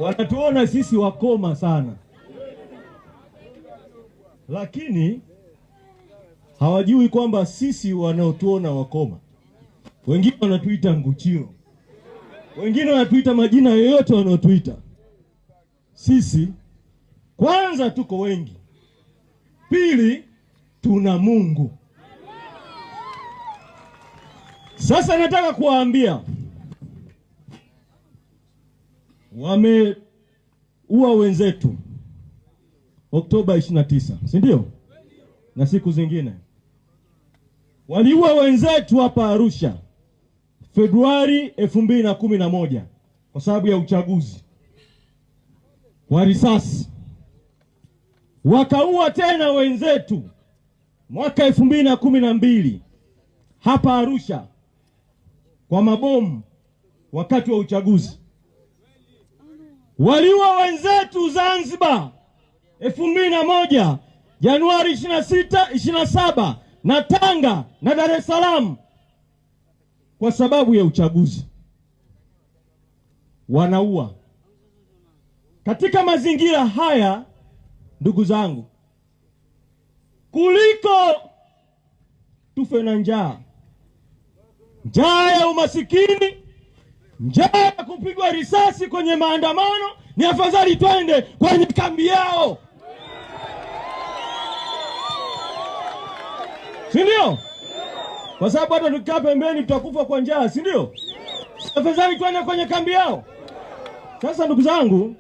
wanatuona sisi wakoma sana, lakini hawajui kwamba sisi wanaotuona wakoma, wengine wanatuita nguchiro, wengine wanatuita majina yoyote wanaotuita. Sisi kwanza tuko wengi, pili tuna Mungu. Sasa nataka kuwaambia, wameua wenzetu Oktoba 29, si ndio? Na siku zingine waliua wenzetu hapa Arusha Februari 2011 kwa sababu ya uchaguzi wa risasi. Wakaua tena wenzetu mwaka 2012 hapa Arusha kwa mabomu wakati wa uchaguzi. Waliua wenzetu Zanzibar 2001 Januari 26, 27 na Tanga na Dar es Salaam kwa sababu ya uchaguzi. Wanaua. Katika mazingira haya, ndugu zangu, kuliko tufe na njaa, njaa ya umasikini, njaa ya kupigwa risasi kwenye maandamano, ni afadhali twende kwenye kambi yao, si ndio? Kwa sababu hata tukikaa pembeni tutakufa kwa njaa, si ndio? Afadhali twende kwenye kambi yao. Sasa ndugu zangu,